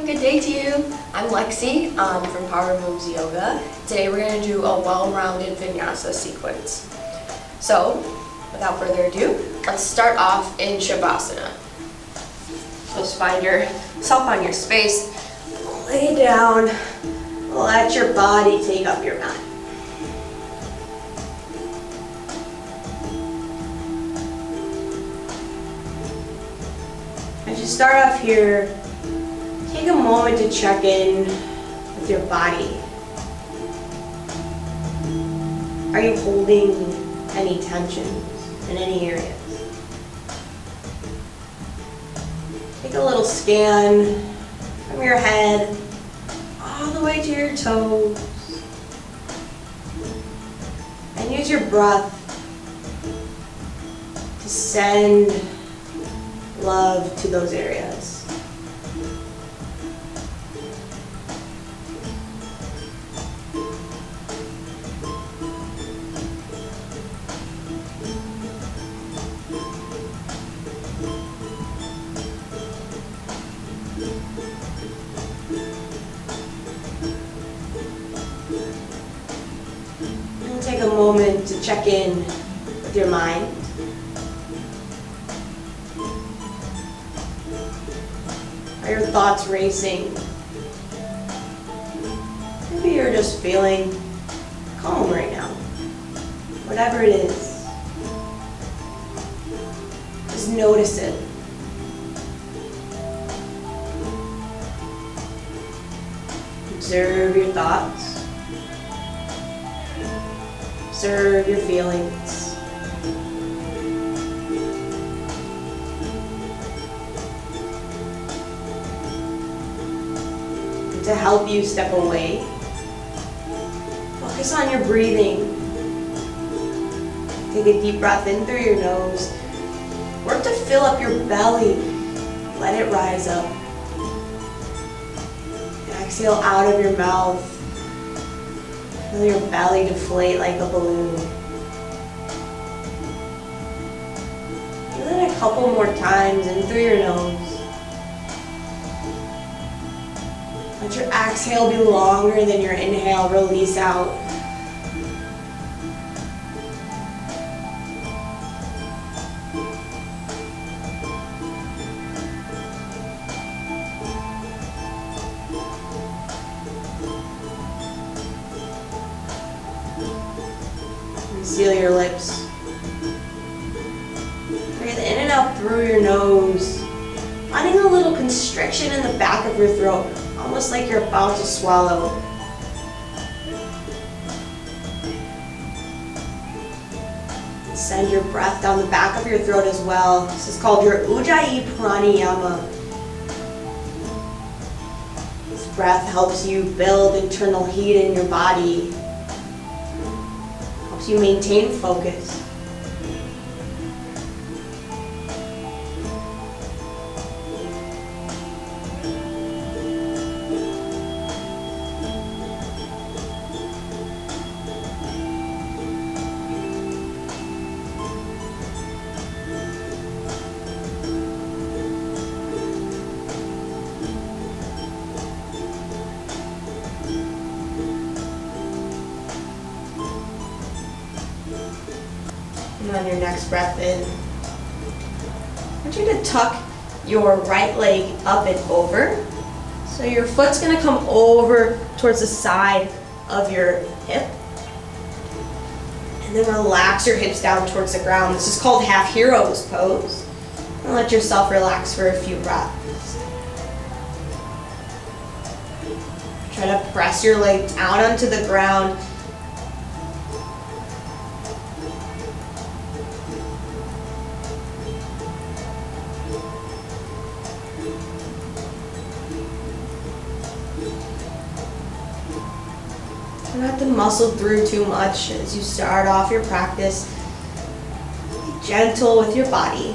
good day to you. I'm Lexi from Power Moves Yoga. Today we're going to do a well-rounded Vinyasa sequence. So, without further ado, let's start off in Shavasana. Just find yourself on your space, lay down, let your body take up your mat. As you start off here, take a moment to check in with your body. Are you holding any tension in any areas? Take a little scan from your head all the way to your toes. And use your breath to send love to those areas. And take a moment to check in with your mind. Are your thoughts racing? Maybe you're just feeling calm right now. Whatever it is, just notice it. Observe your thoughts. Observe your feelings. To help you step away, focus on your breathing. Take a deep breath in through your nose. Work to fill up your belly. Let it rise up. And exhale out of your mouth. Feel your belly deflate like a balloon. Do that a couple more times in through your nose. Let your exhale be longer than your inhale. Release out. And seal your lips. Breathe in and out through your nose, finding a little constriction in the back of your throat. Almost like you're about to swallow. Send your breath down the back of your throat as well. This is called your Ujjayi Pranayama. This breath helps you build internal heat in your body. Helps you maintain focus. And on your next breath in, I want you to tuck your right leg up and over. So your foot's going to come over towards the side of your hip. And then relax your hips down towards the ground. This is called half heroes pose. And let yourself relax for a few breaths. Try to press your leg down onto the ground. You don't have to muscle through too much as you start off your practice. Be gentle with your body.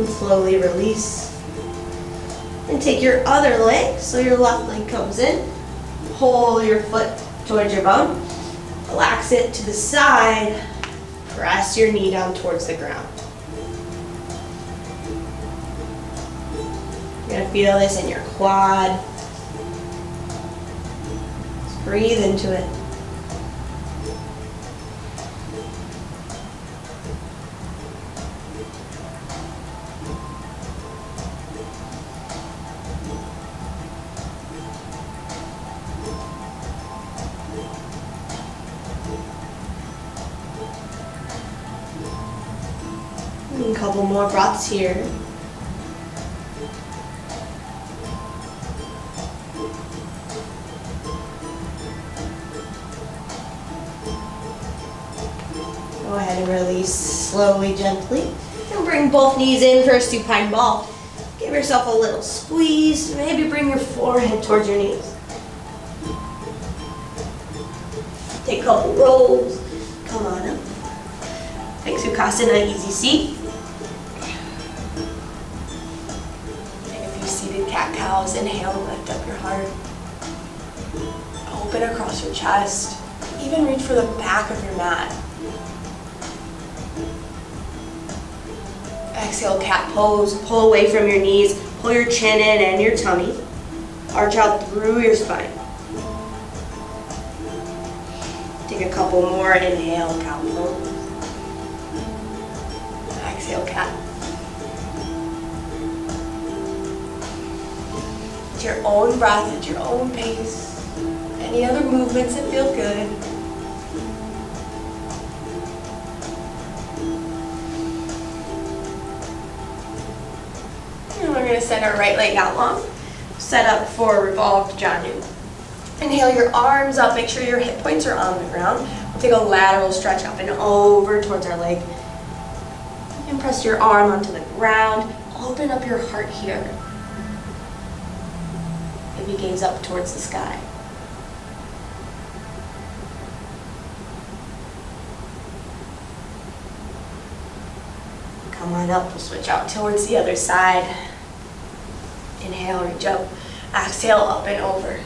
And slowly release. And take your other leg, so your left leg comes in. Pull your foot towards your bum. Relax it to the side. Press your knee down towards the ground. You're gonna feel this in your quad. Just breathe into it. A couple more breaths here. Go ahead and release slowly, gently. And bring both knees in for a supine ball. Give yourself a little squeeze. Maybe bring your forehead towards your knees. Take a couple rolls. Come on up. Take Sukhasana, easy seat. Seated cat-cows. Inhale and lift up your heart. Open across your chest. Even reach for the back of your mat. Exhale, cat pose. Pull away from your knees. Pull your chin in and your tummy. Arch out through your spine. Take a couple more. Inhale, cow pose. Exhale, cat. At your own breath, at your own pace. Any other movements that feel good. And we're going to send our right leg out long. Set up for revolved janu. Inhale your arms up. Make sure your hip points are on the ground. We'll take a lateral stretch up and over towards our leg. And press your arm onto the ground. Open up your heart here. Maybe gaze up towards the sky. Come on up. We'll switch out towards the other side. Inhale, reach up. Exhale, up and over.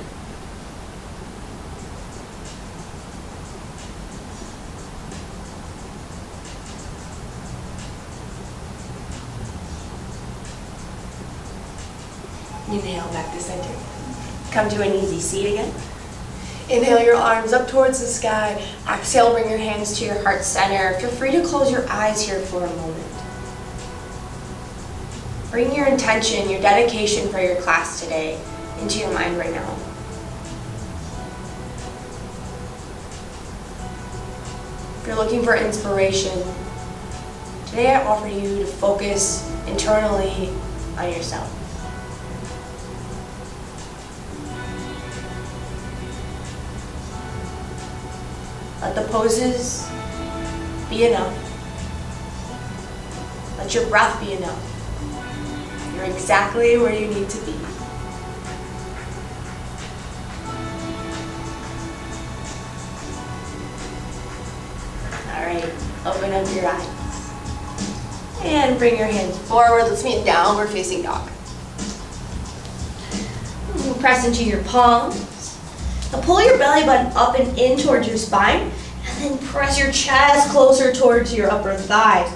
Inhale, back to center. Come to an easy seat again. Inhale your arms up towards the sky. Exhale, bring your hands to your heart center. Feel free to close your eyes here for a moment. Bring your intention, your dedication for your class today into your mind right now. If you're looking for inspiration, today I offer you to focus internally on yourself. Let the poses be enough. Let your breath be enough. You're exactly where you need to be. All right, open up your eyes. And bring your hands forward. Let's meet downward facing dog. Press into your palms. Now pull your belly button up and in towards your spine, and then press your chest closer towards your upper thighs.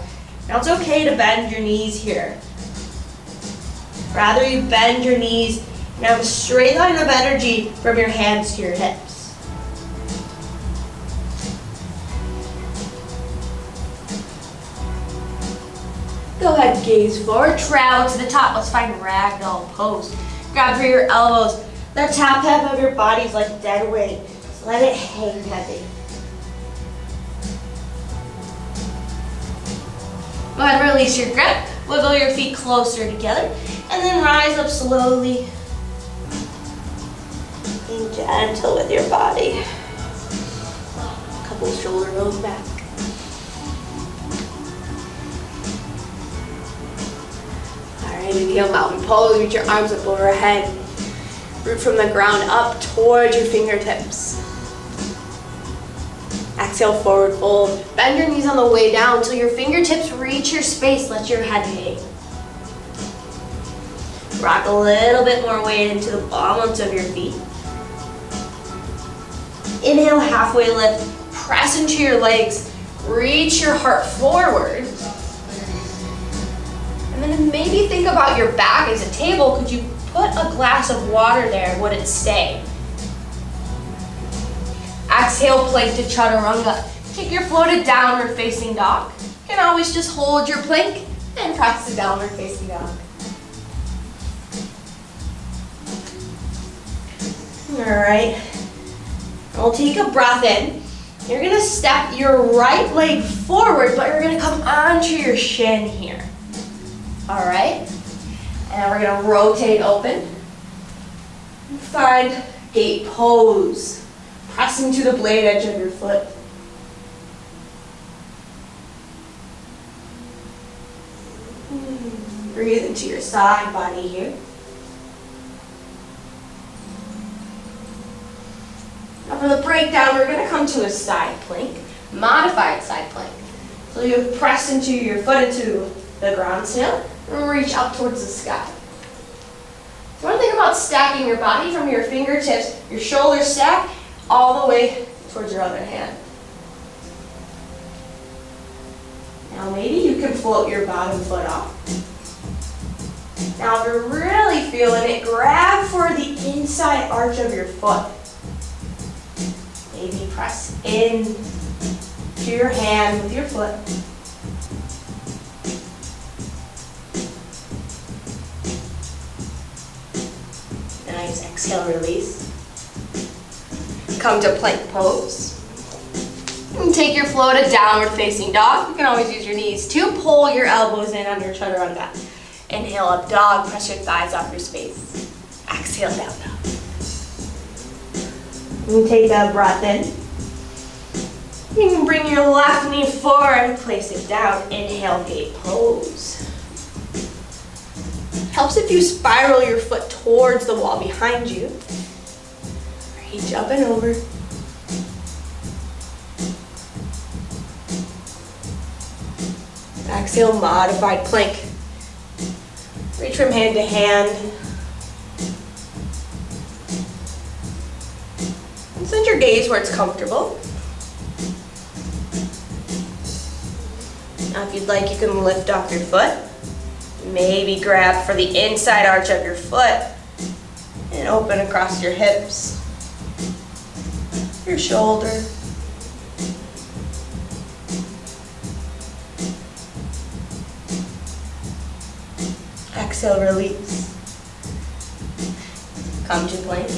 Now it's okay to bend your knees here. Rather you bend your knees and have a straight line of energy from your hands to your hips. Go ahead, gaze forward, travel to the top. Let's find ragdoll pose. Grab for your elbows. The top half of your body is like dead weight. So let it hang heavy. Go ahead and release your grip. Wiggle your feet closer together. And then rise up slowly. Being gentle with your body. A couple shoulder rolls back. Alright, inhale, mountain pose. Reach your arms up overhead. Root from the ground up towards your fingertips. Exhale, forward fold. Bend your knees on the way down till your fingertips reach your space. Let your head hang. rock a little bit more weight into the bottoms of your feet. Inhale, halfway lift. Press into your legs. Reach your heart forward. And then maybe think about your back as a table. Could you put a glass of water there? Would it stay? Exhale, plank to chaturanga. Take your flow to downward facing dog. You can always just hold your plank and press to downward facing dog. All right. We'll take a breath in. You're gonna step your right leg forward, but you're gonna come onto your shin here. All right? And we're gonna rotate open. Find gate pose. Pressing to the blade edge of your foot. Breathe into your side body here. Now for the breakdown, we're gonna come to a side plank, modified side plank. So you press into your foot into the ground snail and reach up towards the sky. So one thing about stacking your body from your fingertips, your shoulders stack all the way towards your other hand. Now maybe you can float your bottom foot off. Now if you're really feeling it, grab for the inside arch of your foot. Maybe press in to your hand with your foot. Nice, exhale, release. Come to plank pose. And take your flow to downward facing dog. You can always use your knees to pull your elbows in under chaturanga. Inhale up dog, press your thighs off your space. Exhale down dog. And take a breath in. You can bring your left knee forward and place it down. Inhale, gate pose. Helps if you spiral your foot towards the wall behind you. Reach up and over. Exhale, modified plank. Reach from hand to hand. And send your gaze where it's comfortable. Now if you'd like, you can lift off your foot. Maybe grab for the inside arch of your foot and open across your hips, your shoulder. Exhale, release. Come to plank.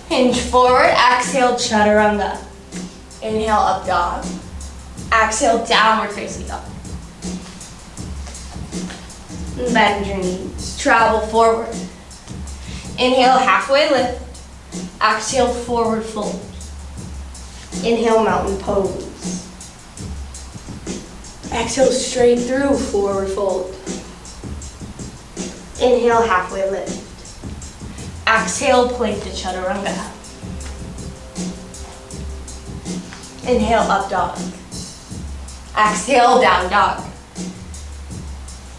Hinge forward, exhale, chaturanga. Inhale, up dog. Exhale, downward facing dog. Bend your knees, travel forward. Inhale, halfway lift. Exhale, forward fold. Inhale, mountain pose. Exhale, straight through, forward fold. Inhale, halfway lift. Exhale, plank to chaturanga. Inhale, up dog. Exhale, down dog.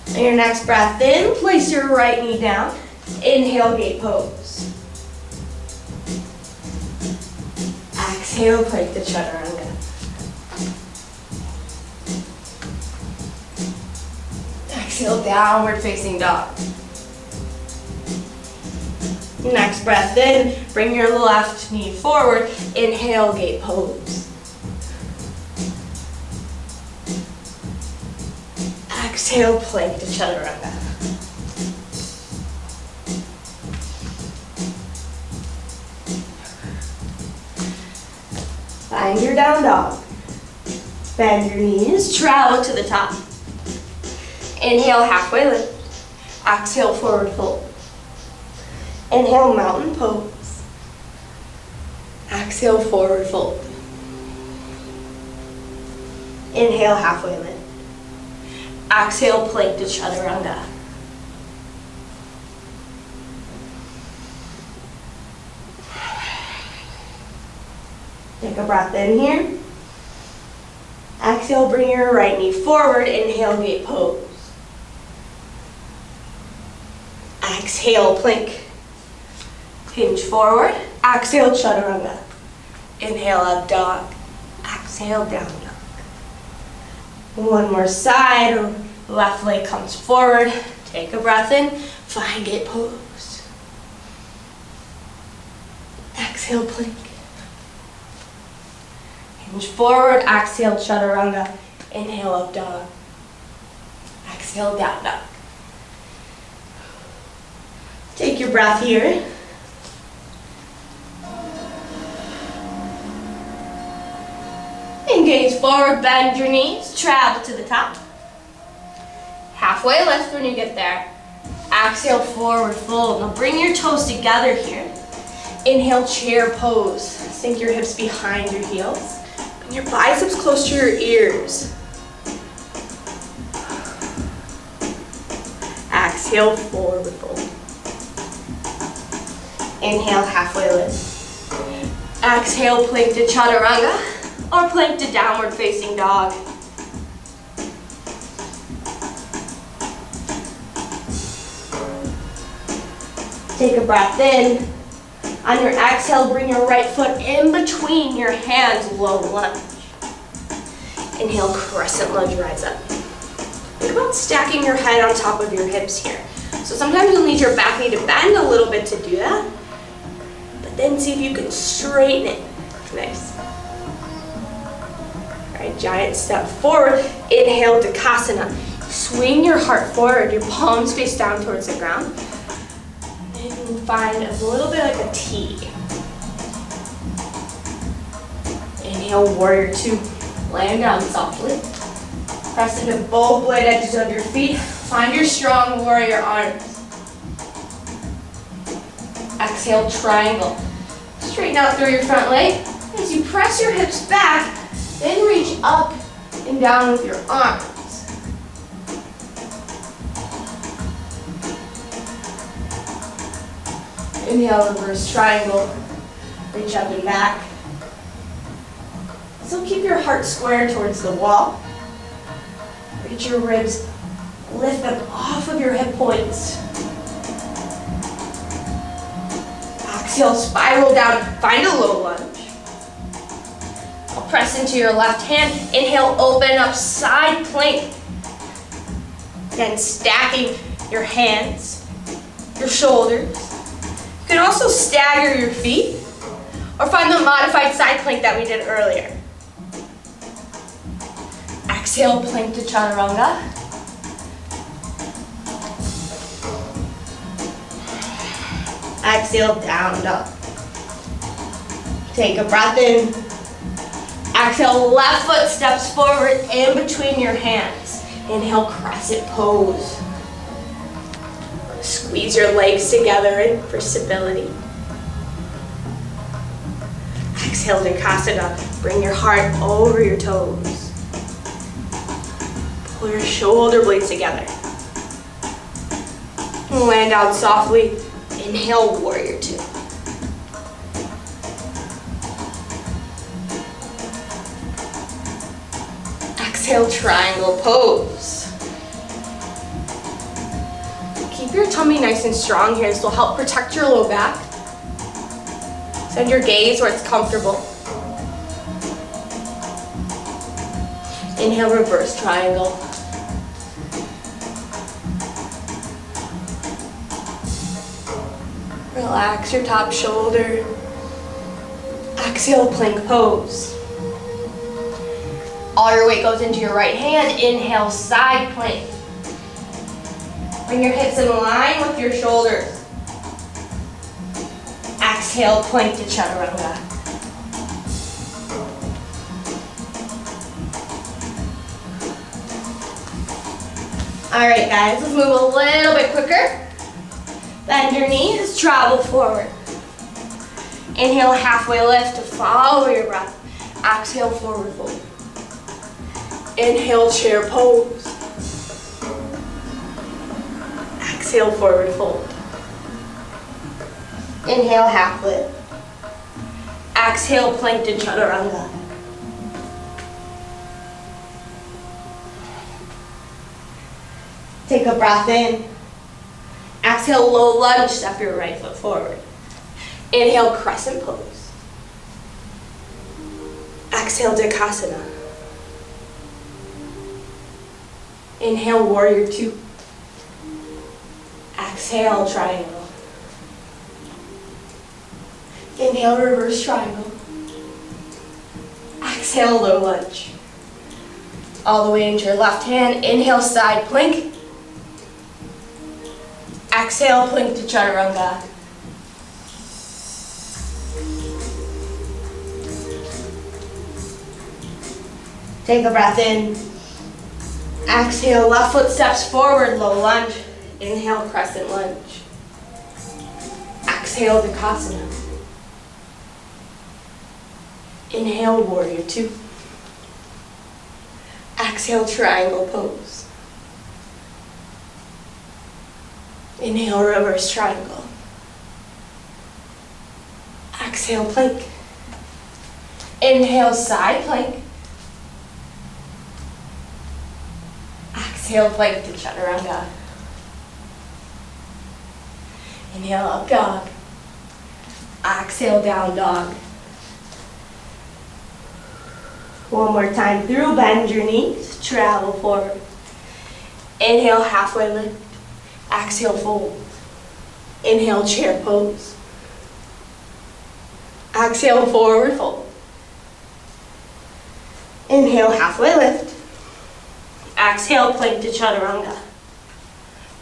And your next breath in, place your right knee down. Inhale, gate pose. Exhale, plank to chaturanga. Exhale, downward facing dog. Next breath in, bring your left knee forward. Inhale, gate pose. Exhale, plank to chaturanga. Find your down dog. Bend your knees, travel to the top. Inhale, halfway lift. Exhale, forward fold. Inhale, mountain pose. Exhale, forward fold. Inhale, halfway lift. Exhale, plank to chaturanga. Take a breath in here. Exhale, bring your right knee forward. Inhale, gate pose. Exhale, plank. Hinge forward. Exhale, chaturanga. Inhale, up dog. Exhale, down dog. One more side. Left leg comes forward. Take a breath in. Find it pose. Exhale, plank. Hinge forward. Exhale, chaturanga. Inhale, up dog. Exhale, down dog. Take your breath here. And gaze forward, bend your knees, travel to the top. Halfway lift when you get there. Exhale, forward fold. Now bring your toes together here. Inhale, chair pose. Sink your hips behind your heels. Bring your biceps close to your ears. Exhale, forward fold. Inhale, halfway lift. Exhale, plank to chaturanga or plank to downward facing dog. Take a breath in. On your exhale, bring your right foot in between your hands, low lunge. Inhale, crescent lunge, rise up. Think about stacking your head on top of your hips here. So sometimes you'll need your back knee to bend a little bit to do that. But then see if you can straighten it. Nice. All right, giant step forward. Inhale, Takasana. Swing your heart forward, your palms face down towards the ground. And find a little bit like a T. Inhale, warrior two. Land down softly. Press into both blade edges of your feet. Find your strong warrior arms. Exhale, triangle. Straighten out through your front leg. As you press your hips back, then reach up and down with your arms. Inhale, reverse triangle. Reach up and back. So keep your heart square towards the wall. Reach your ribs, lift them off of your hip points. Exhale, spiral down, find a low lunge. I'll press into your left hand. Inhale, open up, side plank. Then stacking your hands, your shoulders. You can also stagger your feet or find the modified side plank that we did earlier. Exhale, plank to chaturanga. Exhale, down dog. Take a breath in. Exhale, left foot steps forward in between your hands. Inhale, crescent pose. Squeeze your legs together in for stability. Exhale, Takasana. Bring your heart over your toes. Pull your shoulder blades together. Land down softly. Inhale, warrior two. Exhale, triangle pose. Keep your tummy nice and strong here. This will help protect your low back. Send your gaze where it's comfortable. Inhale, reverse triangle. Relax your top shoulder. Exhale, plank pose. All your weight goes into your right hand. Inhale, side plank. Bring your hips in line with your shoulders. Exhale, plank to chaturanga. All right, guys, let's move a little bit quicker. Bend your knees, travel forward. Inhale, halfway lift to follow your breath. Exhale, forward fold. Inhale, chair pose. Exhale, forward fold. Inhale, half lift. Exhale, plank to chaturanga. Take a breath in. Exhale, low lunge, step your right foot forward. Inhale, crescent pose. Exhale, Dikasana. Inhale, warrior two. Exhale, triangle. Inhale, reverse triangle. Exhale, low lunge. All the way into your left hand. Inhale, side plank. Exhale, plank to chaturanga. Take a breath in. Exhale, left foot steps forward, low lunge. Inhale, crescent lunge. Exhale, Dikasana. Inhale, warrior two. Exhale, triangle pose. Inhale, reverse triangle. Exhale, plank. Inhale, side plank. Exhale, plank to chaturanga. Inhale, up dog. Exhale, down dog. One more time through, bend your knees, travel forward. Inhale, halfway lift. Exhale, fold. Inhale, chair pose. Exhale, forward fold. Inhale, halfway lift. Exhale, plank to chaturanga.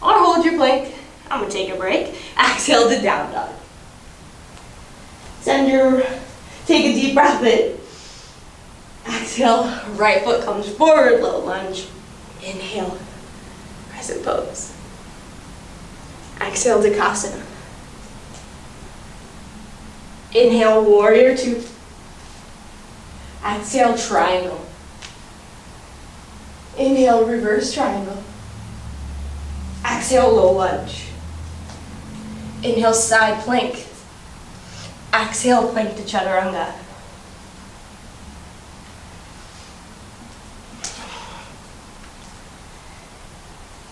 Or hold your plank. I'm gonna take a break. Exhale to down dog. Take a deep breath in. Exhale, right foot comes forward, low lunge. Inhale, crescent pose. Exhale, Dikasana. Inhale, warrior two. Exhale, triangle. Inhale, reverse triangle. Exhale, low lunge. Inhale, side plank. Exhale, plank to chaturanga.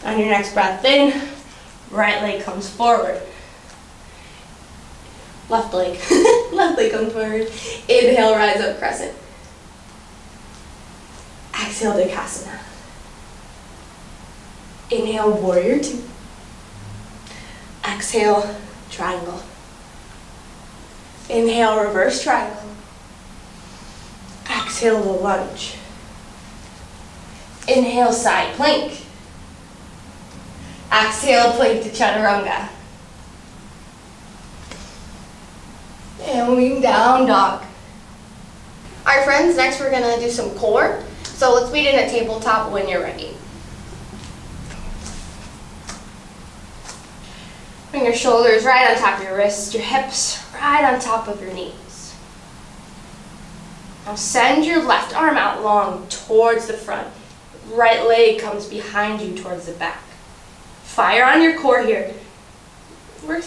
On your next breath in, right leg comes forward. Left leg. Left leg comes forward. Inhale, rise up, crescent. Exhale, Dikasana. Inhale, warrior two. Exhale, triangle. Inhale, reverse triangle. Exhale, low lunge. Inhale, side plank. Exhale, plank to chaturanga. And moving down dog. Alright friends, next we're gonna do some core. So let's meet in a tabletop when you're ready. Bring your shoulders right on top of your wrists, your hips right on top of your knees. Now send your left arm out long towards the front. Right leg comes behind you towards the back. Fire on your core here.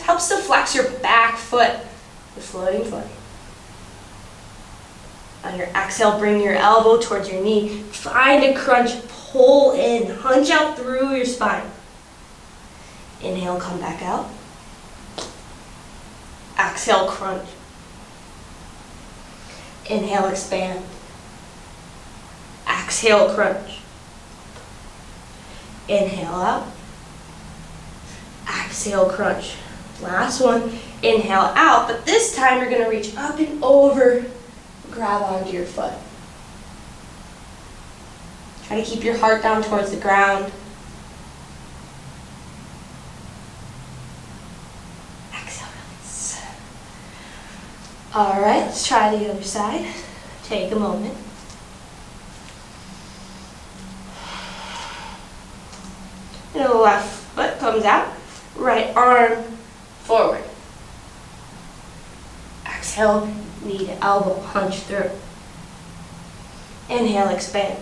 Helps to flex your back foot, the floating foot. On your exhale, bring your elbow towards your knee. Find a crunch, pull in, hunch out through your spine. Inhale, come back out. Exhale, crunch. Inhale, expand. Exhale, crunch. Inhale out. Exhale, crunch. Last one. Inhale out, but this time you're going to reach up and over, grab onto your foot. Try to keep your heart down towards the ground. Exhale, release. All right, let's try the other side. Take a moment. And the left foot comes out, right arm forward. Exhale, knee to elbow, hunch through. Inhale, expand.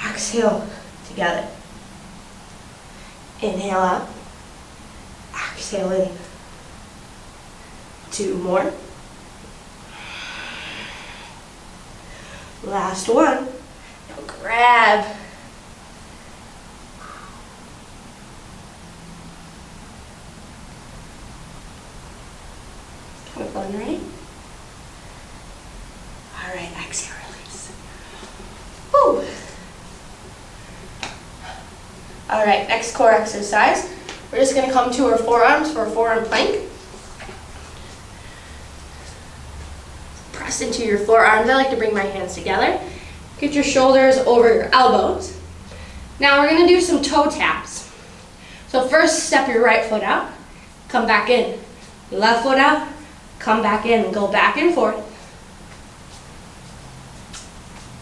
Exhale, together. Inhale out. Exhale in. Two more. Last one. Now grab. All right, next core exercise. We're just gonna come to our forearms for a forearm plank. Press into your forearms. I like to bring my hands together. Get your shoulders over your elbows. Now we're gonna do some toe taps. So first, step your right foot out, come back in. Your left foot out, come back in, go back and forth.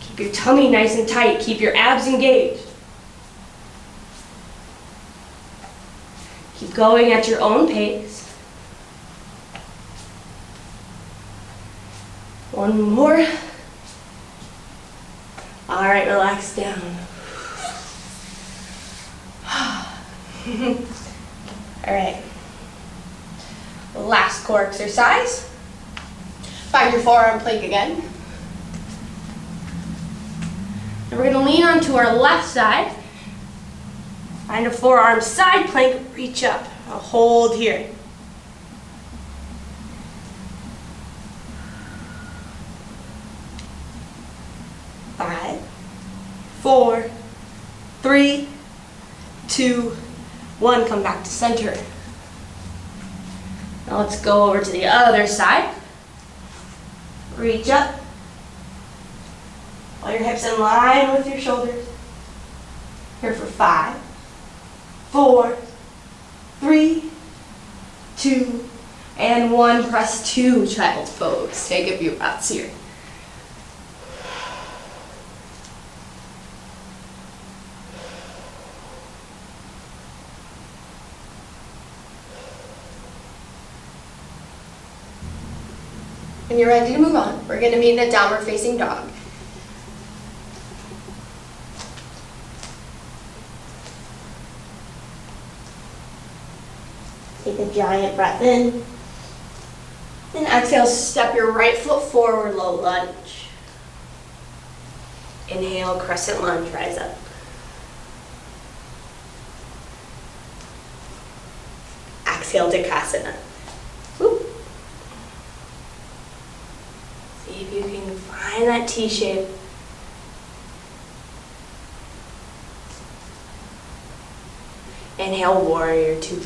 Keep your tummy nice and tight, keep your abs engaged. Keep going at your own pace. One more. All right, relax down. All right. Last core exercise. Find your forearm plank again. And we're gonna lean onto our left side. Find a forearm side plank, reach up. I'll hold here. Five, 4, 3, 2, 1. Come back to center. Now let's go over to the other side. Reach up. While your hips in line with your shoulders. Here for 5, 4, 3, 2, and 1. Press to child's pose. Take a few breaths here. When you're ready to move on, we're going to meet in a downward facing dog. Take a giant breath in. And exhale, step your right foot forward, low lunge. Inhale, crescent lunge, rise up. Exhale, Dikasana. Whoop. See if you can find that T shape. Inhale, warrior 2.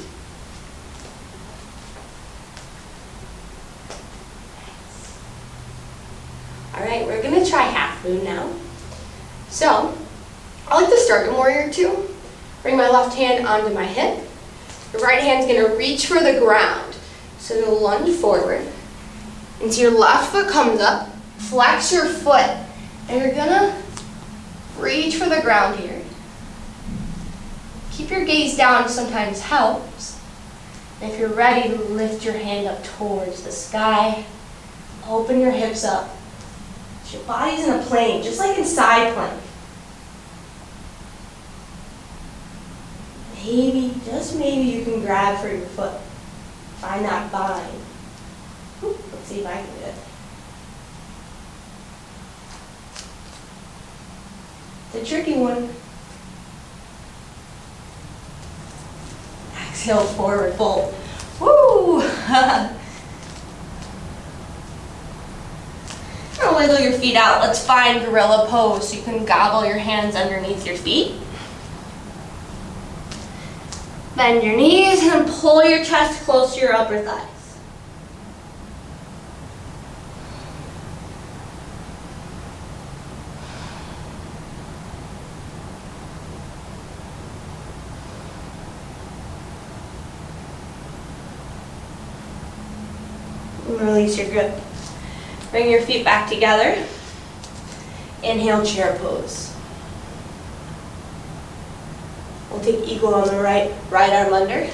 All right, we're gonna try half moon now. So, I like to start in warrior 2. Bring my left hand onto my hip. The right hand's gonna reach for the ground. So you're gonna lunge forward. Until your left foot comes up, flex your foot, and you're gonna reach for the ground here. Keep your gaze down, sometimes helps. And if you're ready, lift your hand up towards the sky. Open your hips up. So your body's in a plane, just like in side plank. Maybe, just maybe you can grab for your foot. Find that bind. Let's see if I can do it. It's a tricky one. Exhale, forward fold. Woo! Now wiggle your feet out. Let's find gorilla pose. So you can gobble your hands underneath your feet. Bend your knees and pull your chest close to your upper thighs. Release your grip. Bring your feet back together. Inhale, chair pose. We'll take eagle on the right arm under.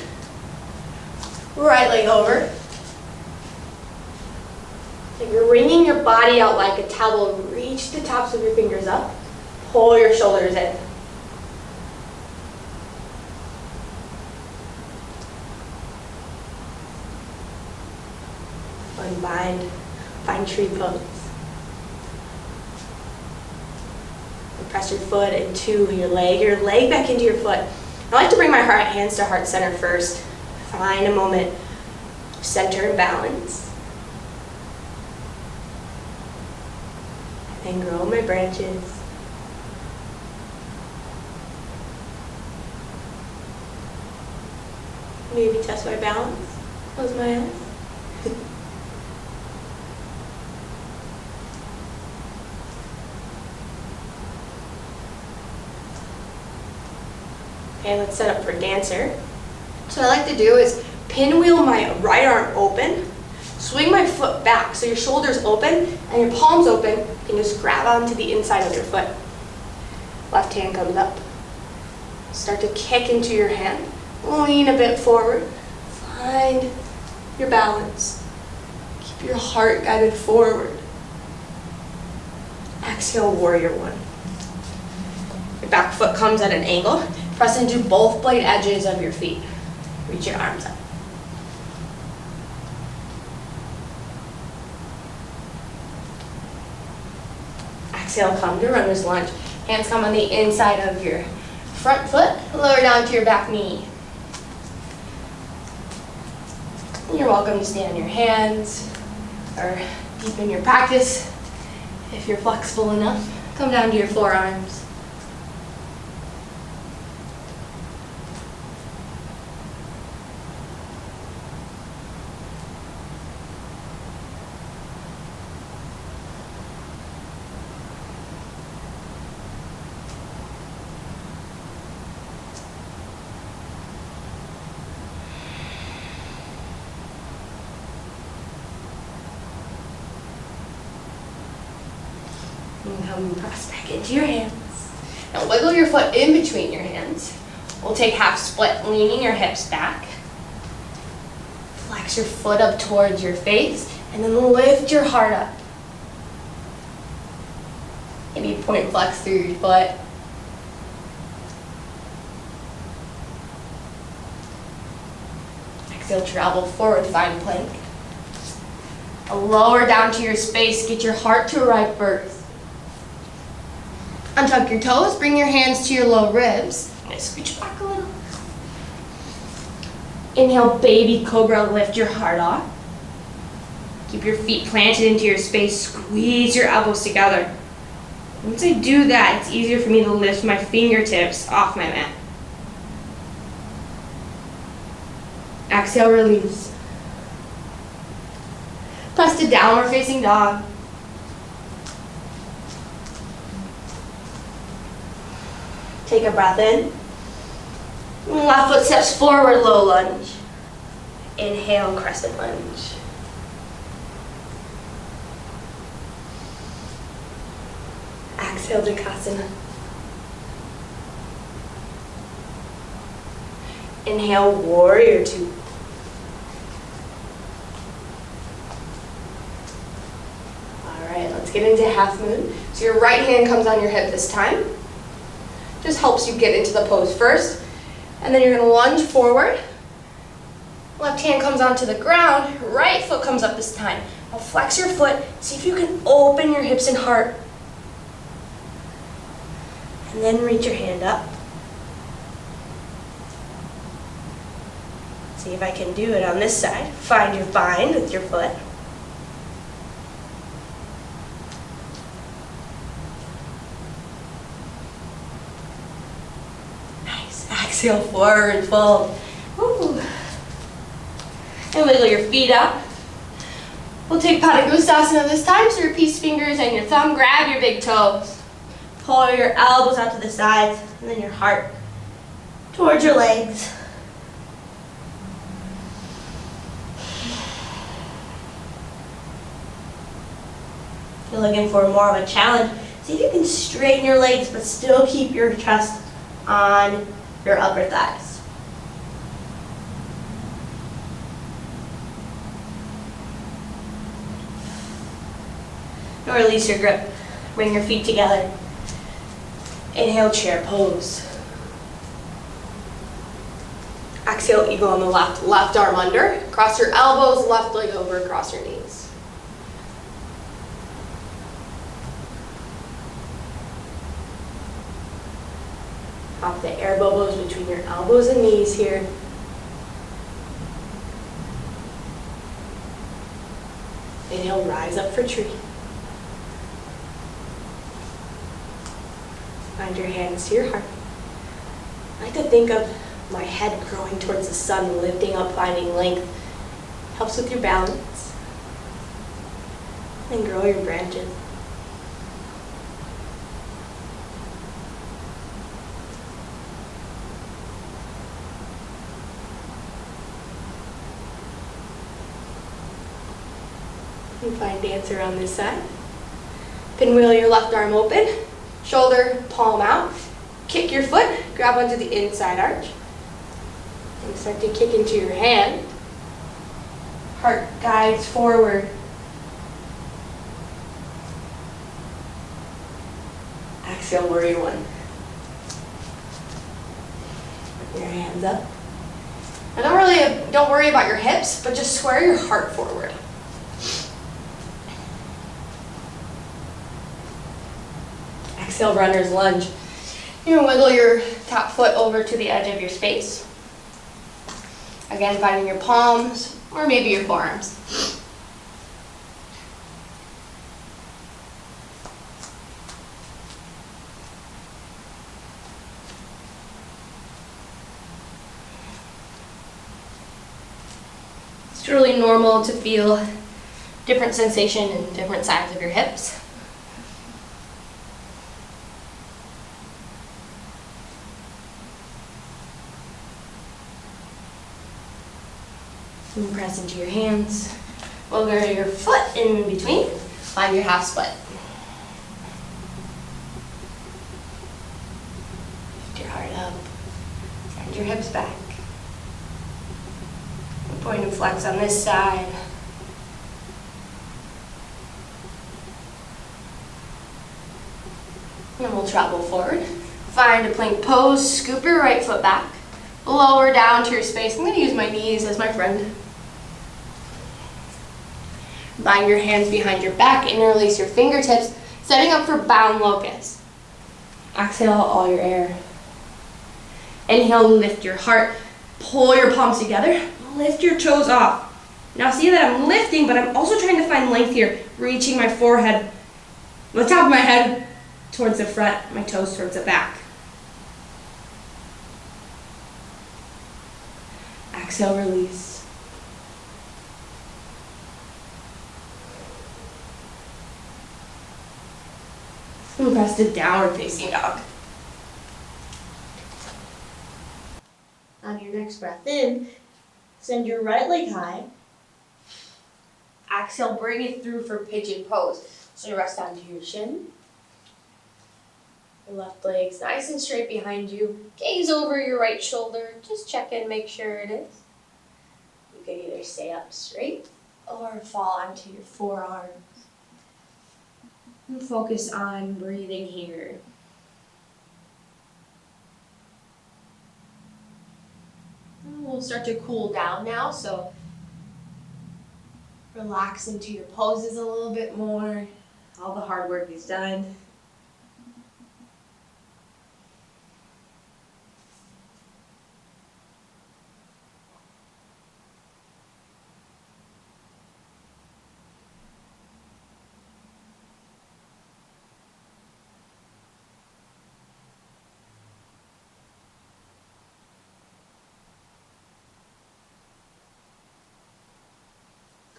Right leg over. So you're wringing your body out like a towel. Reach the tops of your fingers up. Pull your shoulders in. Unbind, find tree pose. And press your foot into your leg back into your foot. I like to bring my hands to heart center first. Find a moment, center and balance. And then grow my branches. Maybe test my balance. Close my eyes. Okay, let's set up for dancer. So what I like to do is pinwheel my right arm open, swing my foot back so your shoulder's open and your palms open, and just grab onto the inside of your foot. Left hand comes up. Start to kick into your hand. Lean a bit forward. Find your balance. Keep your heart guided forward. Exhale, warrior one. Your back foot comes at an angle. Press into both blade edges of your feet. Reach your arms up. Exhale, come to runner's lunge. Hands come on the inside of your front foot, lower down to your back knee. You're welcome to stay on your hands or deepen your practice if you're flexible enough. Come down to your forearms. And come and press back into your hands. Now wiggle your foot in between your hands. We'll take half split, leaning your hips back. Flex your foot up towards your face, and then lift your heart up. Maybe point flex through your foot. Exhale, travel forward, find plank. Lower down to your space, get your heart to a right birth. Untuck your toes, bring your hands to your low ribs. And scooch back a little. Inhale, baby cobra, lift your heart off. Keep your feet planted into your space, squeeze your elbows together. Once I do that, it's easier for me to lift my fingertips off my mat. Exhale, release. Press to downward facing dog. Take a breath in. Left foot steps forward, low lunge. Inhale, crescent lunge. Exhale, Jakasana. Inhale, warrior two. All right, let's get into half moon. So your right hand comes on your hip this time. Just helps you get into the pose first. And then you're gonna lunge forward. Left hand comes onto the ground, right foot comes up this time. Now flex your foot, see if you can open your hips and heart. And then reach your hand up. See if I can do it on this side. Find your bind with your foot. Exhale, forward fold. Woo. And wiggle your feet up. We'll take Padangustasana this time, so your peace fingers and your thumb grab your big toes. Pull your elbows out to the sides, and then your heart towards your legs. If you're looking for more of a challenge, see if you can straighten your legs, but still keep your chest on your upper thighs. Now release your grip. Bring your feet together. Inhale, chair pose. Exhale, eagle on the left. Left arm under. Cross your elbows, left leg over, cross your knees. Pop the air bubbles between your elbows and knees here. Inhale, rise up for tree. Find your hands to your heart. I like to think of my head growing towards the sun, lifting up, finding length. Helps with your balance. And grow your branches. And find dancer on this side. Pinwheel your left arm open, shoulder, palm out. Kick your foot, grab onto the inside arch. And start to kick into your hand. Heart guides forward. Exhale, warrior one. Put your hands up. And don't worry about your hips, but just square your heart forward. Exhale, runner's lunge. You're going to wiggle your top foot over to the edge of your space. Again, finding your palms or maybe your forearms. It's really normal to feel different sensation in different sides of your hips. And press into your hands. Wiggle your foot in between. Find your half split. Lift your heart up. Send your hips back. Point and flex on this side. And we'll travel forward. Find a plank pose. Scoop your right foot back. Lower down to your space. I'm going to use my knees as my friend. Bind your hands behind your back, interlace your fingertips, setting up for bound locust. Exhale all your air. Inhale, lift your heart, pull your palms together, lift your toes off. Now see that I'm lifting, but I'm also trying to find length here, reaching my forehead, the top of my head towards the front, my toes towards the back. Exhale, release. And press to downward facing dog. On your next breath in, send your right leg high. Exhale, bring it through for pigeon pose. So you rest onto your shin. Your left leg's nice and straight behind you. Gaze over your right shoulder. Just check in, make sure it is. You can either stay up straight or fall onto your forearms. And focus on breathing here. And we'll start to cool down now, so relax into your poses a little bit more. All the hard work is done.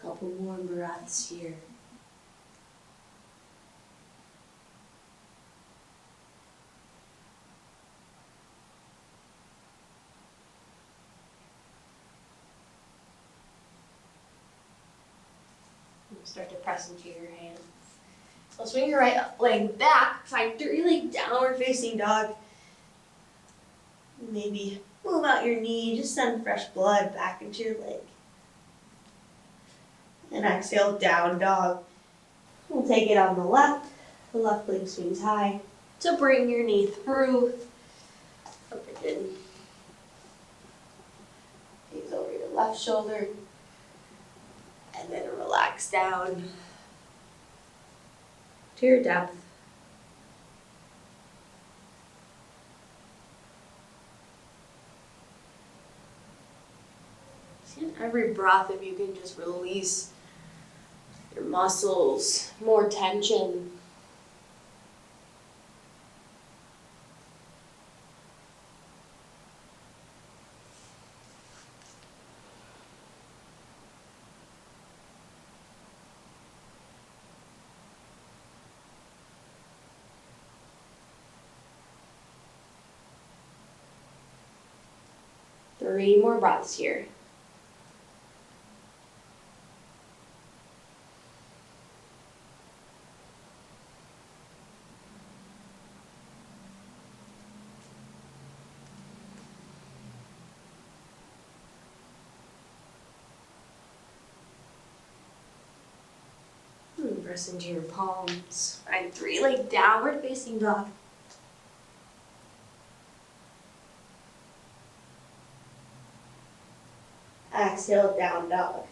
Couple more breaths here. Start to press into your hands. So swing your right leg back, find three leg downward facing dog. Maybe move out your knee, just send fresh blood back into your leg. And exhale, down dog. We'll take it on the left leg swings high. To bring your knee through. Gaze over your left shoulder. And then relax down to your depth. See, in every breath, if you can just release your muscles, more tension. 3 more breaths here. Press into your palms. Find 3-leg downward facing dog. Exhale, down dog.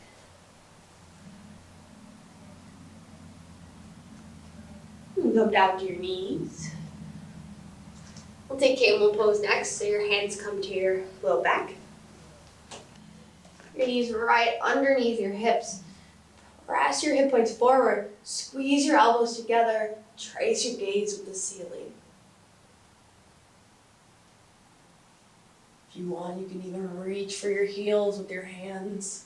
Come down to your knees. We'll take camel pose next, so your hands come to your low back. Your knees right underneath your hips. Press your hip points forward. Squeeze your elbows together. Trace your gaze with the ceiling. If you want, you can even reach for your heels with your hands.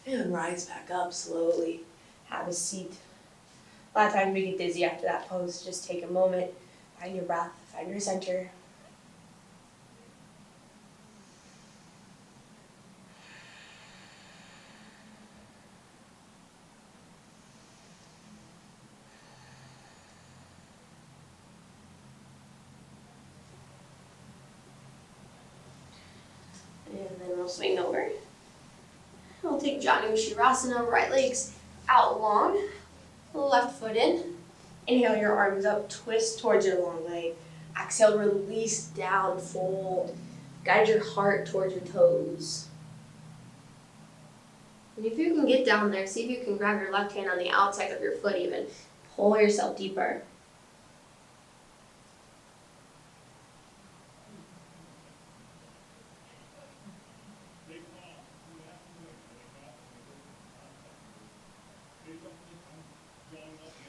And rise back up slowly. Have a seat. A lot of times we get dizzy after that pose. Just take a moment. Find your breath. Find your center. And then we'll swing over. We'll take Janu Shirasana, right legs out long, left foot in. Inhale your arms up, twist towards your long leg. Exhale, release down, fold. Guide your heart towards your toes. And if you can get down there, see if you can grab your left hand on the outside of your foot even. Pull yourself deeper.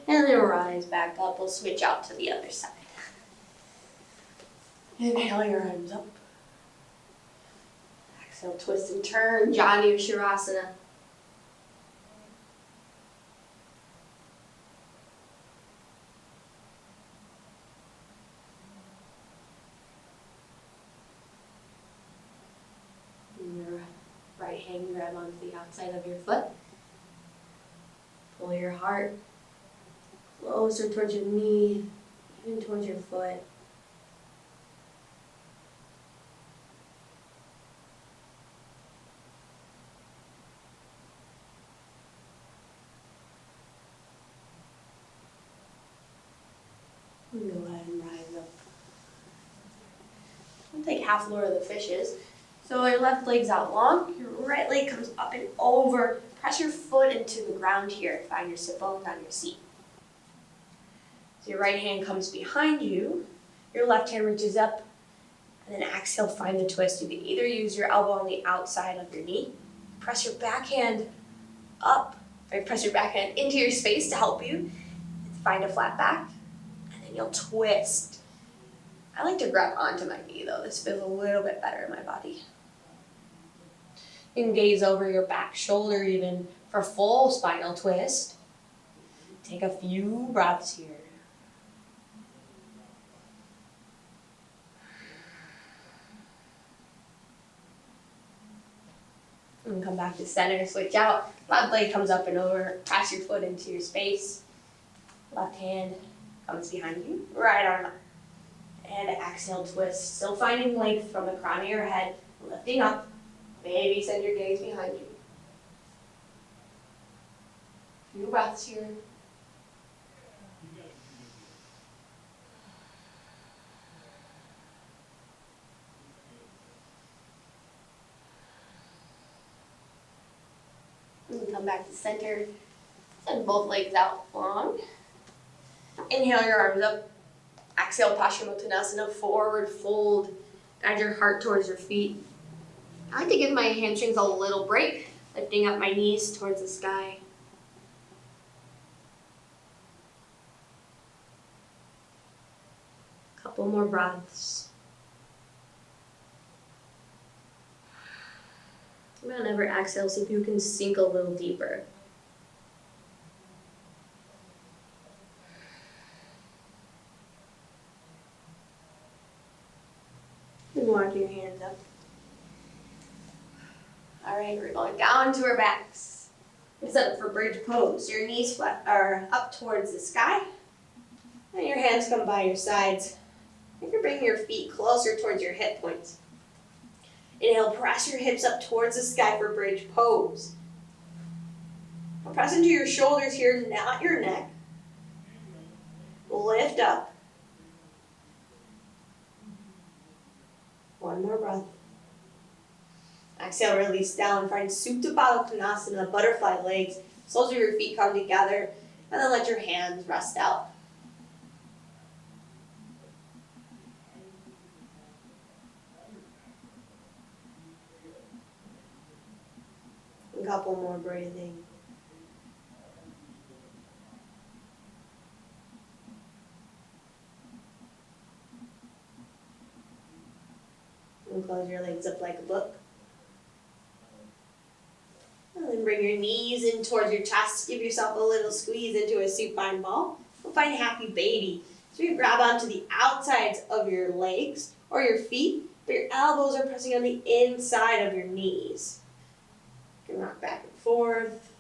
And then rise back up. We'll switch out to the other side. Inhale your arms up. Exhale, twist and turn, Janu Shirasana. And your right hand grab onto the outside of your foot. Pull your heart closer towards your knee, even towards your foot. And go ahead and rise up. We'll take half lower of the fishes. So your left leg's out long, your right leg comes up and over. Press your foot into the ground here. Find your sit bones on your seat. So your right hand comes behind you, your left hand reaches up, and then exhale, find the twist. You can either use your elbow on the outside of your knee, press your backhand up, or press your backhand into your space to help you. Find a flat back, and then you'll twist. I like to grab onto my knee though. This feels a little bit better in my body. You can gaze over your back shoulder even for full spinal twist. Take a few breaths here. And come back to center, switch out. Left leg comes up and over. Press your foot into your space. Left hand comes behind you. Right arm up. And exhale, twist. Still finding length from the crown of your head. Lifting up. Maybe send your gaze behind you. Few breaths here. And come back to center. Send both legs out long. Inhale your arms up. Exhale, Paschimottanasana, forward fold. Guide your heart towards your feet. I like to give my hamstrings a little break, lifting up my knees towards the sky. Couple more breaths. And whenever exhale, see if you can sink a little deeper. down to your hands up. All right, we're going down to our backs. Set up for bridge pose. Your knees flat are up towards the sky, and your hands come by your sides. You can bring your feet closer towards your hip points. Inhale, press your hips up towards the sky for bridge pose. Now press into your shoulders here, not your neck. Lift up. One more breath. Exhale, release down. Find Supta Baddha Konasana, butterfly legs. Soles of your feet come together, and then let your hands rest out. A couple more breathing. And close your legs up like a book. And then bring your knees in towards your chest. Give yourself a little squeeze into a supine ball. We'll find happy baby. So you grab onto the outsides of your legs or your feet, but your elbows are pressing on the inside of your knees. You can rock back and forth.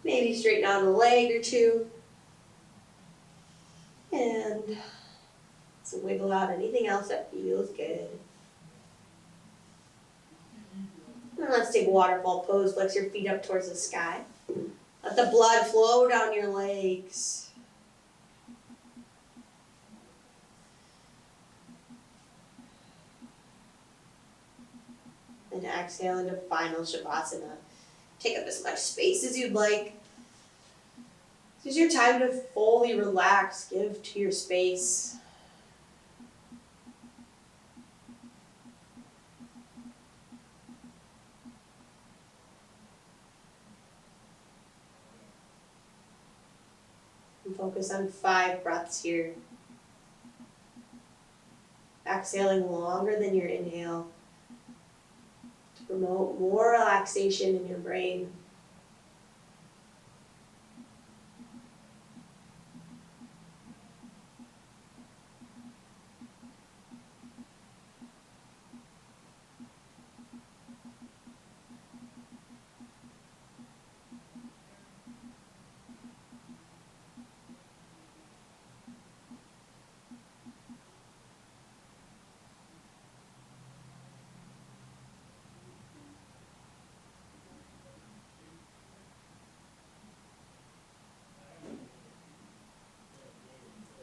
Maybe straighten out a leg or two. And so wiggle out anything else that feels good. And let's take waterfall pose. Flex your feet up towards the sky. Let the blood flow down your legs. And exhale into final Shavasana. Take up as much space as you'd like. This is your time to fully relax. Give to your space. And focus on 5 breaths here. Exhaling longer than your inhale to promote more relaxation in your brain.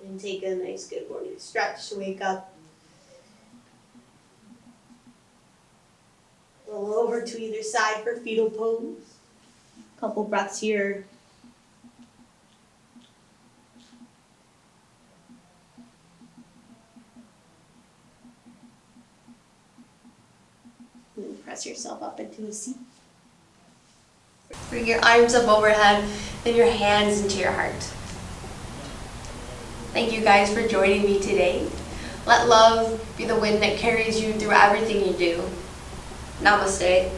And take a nice good morning stretch to wake up. Roll over to either side for fetal pose. Couple breaths here. And then press yourself up into a seat. Bring your arms up overhead, then your hands into your heart. Thank you guys for joining me today. Let love be the wind that carries you through everything you do. Namaste.